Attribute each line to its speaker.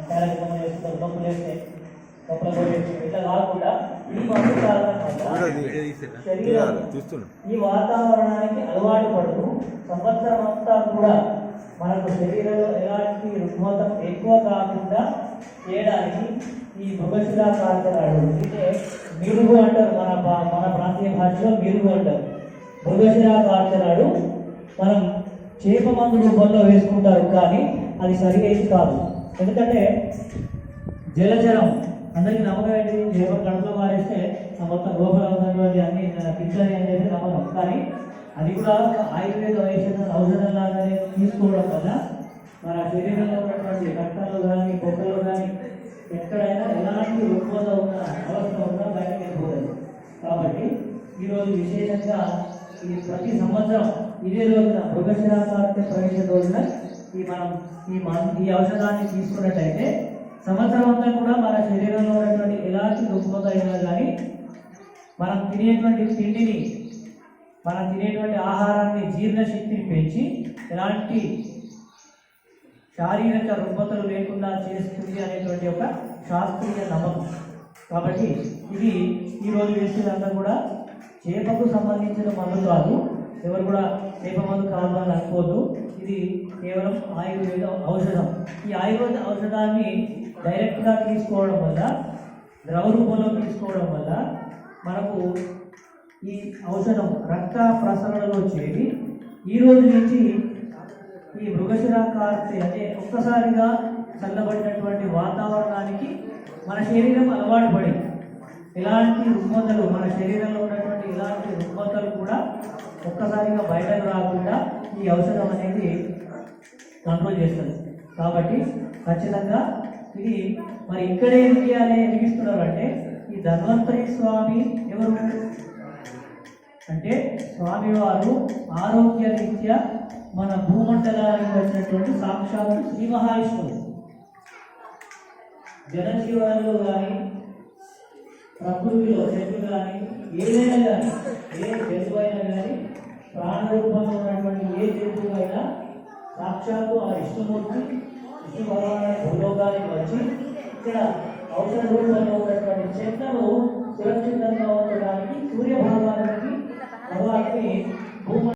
Speaker 1: చాలా మంది వేసుకుంటారు, డబ్బులు వేస్తే డబ్బులు కొట్టేసి ఇట్లా కాకుండా ఈ మందు తాగడం వల్ల ఈ వాతావరణానికి అలవాటు పడుతూ సంవత్సరం అంతా కూడా మనకు శరీరంలో ఎలాంటి రుగ్మతం ఎక్కువ కాకుండా చేయడానికి ఈ మృగశిరా కార్చరాడు అంటే మిరుగు అంటారు, మన ప్రాంతీయ భాషలో మిరుగు అంటారు. మృగశిరా కార్చరాడు మనం చేప మందు రూపంలో వేసుకుంటారు, కానీ అది సరిగైంది కాదు. ఎందుకంటే జలచరం అందరికీ నమ్మకం ఏంటి, చేప కడుపులో మారేస్తే మొత్తం లోపల ఉన్నటువంటి అన్ని పిచ్చని అని చెప్పి నమ్మకం. కానీ అది కూడా ఆయుర్వేద ఔషధం లాగానే తీసుకోవడం వల్ల మన శరీరంలో ఉన్నటువంటి రక్తంలో కానీ పొక్కలో కానీ ఎక్కడైనా ఎలాంటి రుగ్మత ఉన్న అవస్థ ఉన్నా బయటకు వెళ్ళిపోతుంది. కాబట్టి ఈరోజు విశేషంగా ఈ ప్రతి సంవత్సరం ఇదే రోజున మృగశిరా కార్తె ప్రవేశ రోజున ఈ ఔషధాన్ని తీసుకున్నట్టయితే సంవత్సరం అంతా కూడా మన శరీరంలో ఉన్నటువంటి ఎలాంటి రుగ్మత అయినా కానీ మనం తినేటువంటి తిండిని, మనం తినేటువంటి ఆహారాన్ని జీర్ణశక్తిని పెంచి ఎలాంటి శారీరక రుగ్మతలు లేకుండా చేస్తుంది అనేటువంటి ఒక శాస్త్రీయ నమ్మకం. కాబట్టి ఇది ఈరోజు వేసేదంతా కూడా చేపకు సంబంధించిన మందు కాదు, ఎవరు కూడా చేప మందు కాదు అని అనుకోవద్దు. ఇది కేవలం ఆయుర్వేద ఔషధం. ఈ ఆయుర్వేద ఔషధాన్ని డైరెక్ట్గా తీసుకోవడం వల్ల, ద్రవ రూపంలో తీసుకోవడం వల్ల మనకు ఈ ఔషధం రక్త ప్రసరణలో చేరి ఈ రోజు నుంచి ఈ మృగశిరా కార్తె అంటే ఒక్కసారిగా చల్లబడినటువంటి వాతావరణానికి మన శరీరం అలవాటు పడి ఇలాంటి రుగ్మతలు, మన శరీరంలో ఉన్నటువంటి ఇలాంటి రుగ్మతలు కూడా ఒక్కసారిగా బయటకు రాకుండా ఈ ఔషధం అనేది కంట్రోల్ చేస్తుంది. కాబట్టి ఖచ్చితంగా ఇది మరి ఇక్కడే ఎందుకు ఇస్తున్నారు అంటే, ఈ ధన్వంతరి స్వామి ఎవరు అంటే స్వామివారు ఆరోగ్య రీత్యా మన భూమండలానికి వచ్చినటువంటి సాక్షాత్ శ్రీ మహావిష్ణువు. జనజీవనంలో కానీ ప్రకృతిలో చెట్లు కానీ ఏదైనా కానీ ఏ జంతువు అయినా కానీ ప్రాణరూపంలో ఉన్నటువంటి ఏ జంతువు అయినా సాక్షాత్తు ఆ విష్ణుమూర్తి విష్ణు భగవాను భూలోకానికి వచ్చి ఇక్కడ ఔషధ రూపంలో ఉన్నటువంటి చెట్లను సురక్షితంగా ఉండడానికి సూర్య భగవానికి భూ